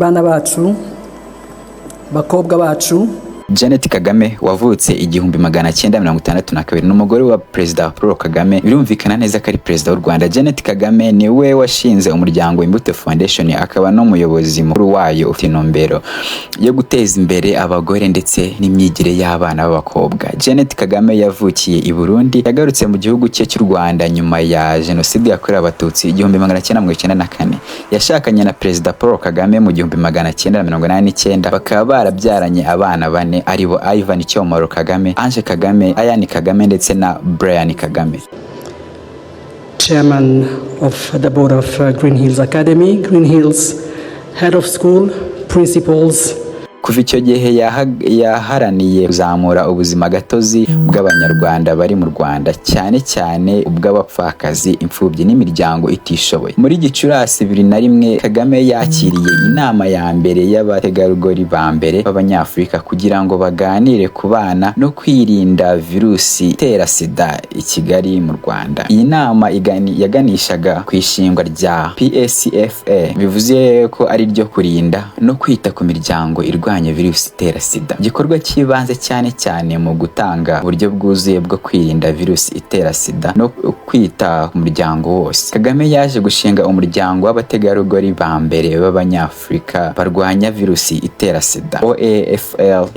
bana bacu, bakobwa bacu. Jeannette Kagame wavutse 1962 n'umugore wa Perezida Paul Kagame. Birumvikana neza ko ari Perezida w'u Rwanda. Jeannette Kagame ni we washinze umuryango Imbuto Foundation, akaba n'umuyobozi mukuru wayo ufite intumbero yo guteza imbere abagore ndetse n'imyigire y'abana b'abakobwa. Jeannette Kagame yavukiye i Burundi, yagarutse mu gihugu cye cy'u Rwanda nyuma ya Jenoside yakorewe Abatutsi 1994. Yashakanye na Perezida Paul Kagame mu 1989, bakaba barabyaranye abana bane aribo Ivan Cyomoro Kagame, Ange Kagame, Ayani Kagame ndetse na Brian Kagame. Chairman of the board of Green Hills Academy, Green Hills head of school, principals. Kuva icyo gihe yaharaniye kuzamura ubuzima gatozi bw'abanyarwanda bari mu Rwanda, cyane cyane ubw'abapfakazi, imfubyi n'imiryango itishoboye. Muri Gicurasi 2001 Kagame yakiriye inama ya mbere y'abategarugori ba mbere b'Abanyafurika kugira ngo baganire ku bana no kwirinda virusi itera sida i Kigali mu Rwanda. Iyi nama yaganishaga ku ishingwa rya PSFA, bivuze ko ari ryo kurinda no kwita ku miryango irwanya virusi itera sida. Igikorwa kibanze cyane mu gutanga uburyo bwuzuye bwo kwirinda virusi itera sida no kwita ku muryango wose. Kagame yaje gushinga umuryango w'abategarugori ba mbere b'Abanyafurika barwanya virusi itera sida, OAFLA,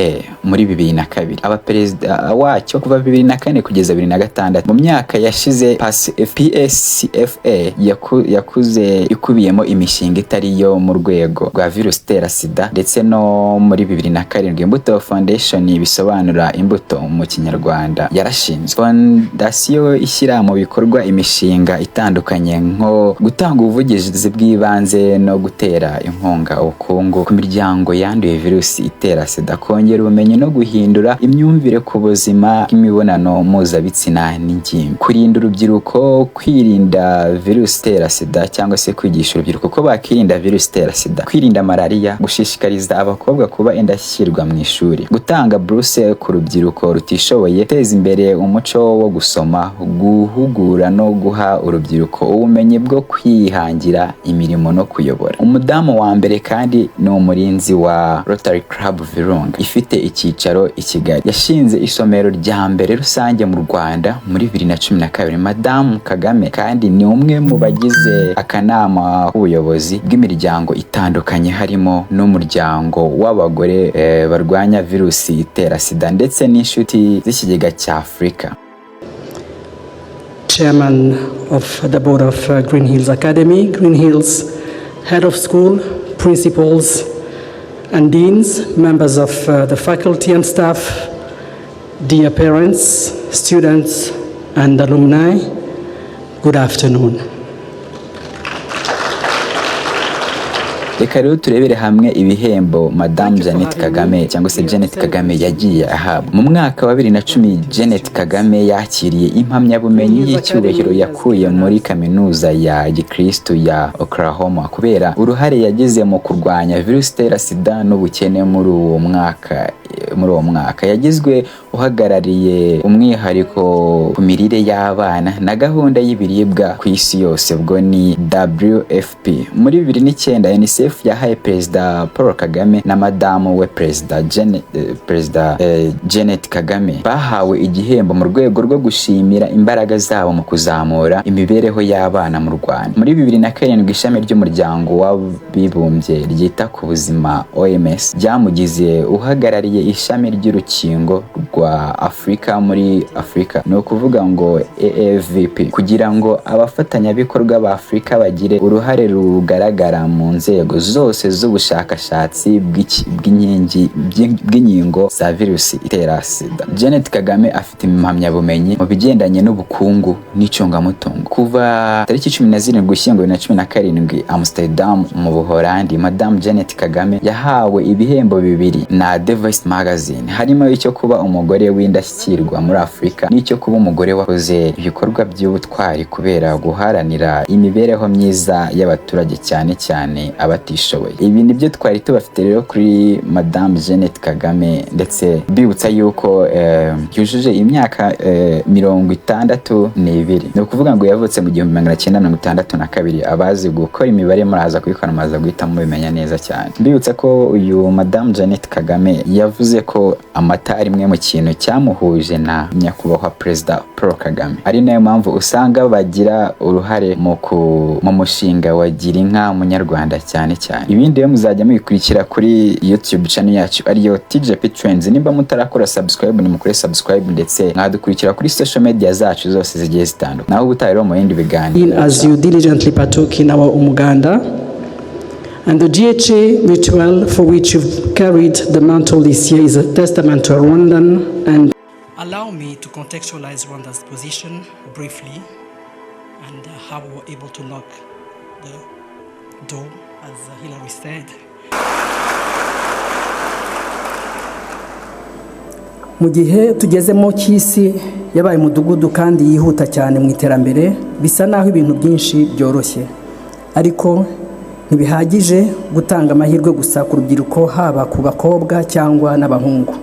muri 2002. Abaperezida wacyo kuva 2004 kugeza 2006. Mu myaka yashize PSCFA yakuze ikubiyemo imishinga itari yo mu rwego rwa virusi itera sida, ndetse no muri 2007 Imbuto Foundation bisobanura imbuto mu Kinyarwanda yarashinzwe. Fondasiyo ishyira mu bikorwa imishinga itandukanye nko gutanga ubuvugizi bw'ibanze no gutera inkunga ubukungu ku miryango yanduye virusi itera sida, kongera ubumenyi no guhindura imyumvire ku buzima bw'imibonano mpuzabitsina n'ingimbi, kurinda urubyiruko kwirinda virusi itera sida cyangwa se kwigisha urubyiruko ko bakirinda virusi itera sida, kwirinda malaria, gushishikariza abakobwa kuba indashyikirwa mu ishuri, gutanga buruse ku rubyiruko rutishoboye, guteza imbere umuco wo gusoma, guhugura no guha urubyiruko ubumenyi bwo kwihangira imirimo no kuyobora. Umudamu wa mbere kandi ni umurinzi wa Rotary Club Virunga ifite icyicaro i Kigali. Yashinze isomero rya mbere rusange mu Rwanda muri 2012. Madamu Kagame kandi ni umwe mu bagize akanama k'ubuyobozi bw'imiryango itandukanye harimo n'umuryango w'abagore barwanya virusi itera sida ndetse n'inshuti z'ikigega cya Afrika. Chairman of the board of Green Hills Academy, Green Hills head of school, principals and deans, members of the faculty and staff, dear parents, students and alumni, good afternoon. Reka rero turebere hamwe ibihembo Madame Jeannette Kagame cyangwa se Jeannette Kagame yagiye ahabwa. Mu mwaka wa 2010 Jeannette Kagame yakiriye impamyabumenyi y'icyubahiro yakuye muri kaminuza ya Gikristo ya Oklahoma kubera uruhare yagize mu kurwanya virusi itera sida n'ubukene muri uwo mwaka. Yagizwe uhagarariye umwihariko ku mirire y'abana na gahunda y'ibiribwa ku isi yose, ubwo ni WFP. Muri 2009 UNICEF yahaye Perezida Paul Kagame na Madamu we Perezida Jeannette Kagame bahawe igihembo mu rwego rwo gushimira imbaraga zabo mu kuzamura imibereho y'abana mu Rwanda. Muri 2007 ishami ry'umuryango w'abibumbye ryita ku buzima OMS ryamugize uhagarariye ishami ry'urukingo rwa Afrika muri Afrika, no kuvuga ngo AAVP, kugira ngo abafatanyabikorwa ba Afrika bagire uruhare rugaragara mu nzego zose z'ubushakashatsi bw'inkingo za virusi itera sida. Jeannette Kagame afite impamyabumenyi mu bigendanye n'ubukungu n'icungamutungo. Kuva tariki 17 Ugushyingo 2017 Amsterdam mu Buholandi, Madame Jeannette Kagame yahawe ibihembo bibiri na The Voice Magazine, harimo icyo kuba umugore w'indashyikirwa muri Afrika n'icyo kuba umugore wakoze ibikorwa by'ubutwari kubera guharanira imibereho myiza y'abaturage cyane batishoboye. Ibi nibyo twari tubafite rero kuri Madame Jeannette Kagame, ndetse bibutsa yuko yujuje imyaka 62. Ni ukuvuga ngo yavutse mu 1962. Abazi gukora imibare muraza kubikora, maza guhita mubimenya neza cyane. Mbibutsa ko uyu Madame Jeannette Kagame yavuze ko amata ari imwe mu kintu cyamuhuje na nyakubahwa Perezida Paul Kagame, ari nayo mpamvu usanga bagira uruhare mu mushinga wa gira inka munyarwanda cyane cyane. Ibindi rero muzajya mubikurikira kuri YouTube channel yacu ariyo TJP Trends. Nimba mutarakora subscribe, nimukore subscribe, ndetse mwadukurikira kuri social media zacu zose zigiye zitandukanye. Naho ubutahiro mu yindi biganiro. As you diligently partook in our umuganda and the GHA ritual for which you've carried the mantle this year is a testament to Rwandan. And allow me to contextualize Rwanda's position briefly and how we were able to knock the door, as Hillary said. Mu gihe tugezemo cy'isi yabaye umudugudu kandi yihuta cyane mu iterambere, bisa naho ibintu byinshi byoroshye, ariko ntibihagije gutanga amahirwe gusa ku rubyiruko, haba ku bakobwa cyangwa n'abahungu.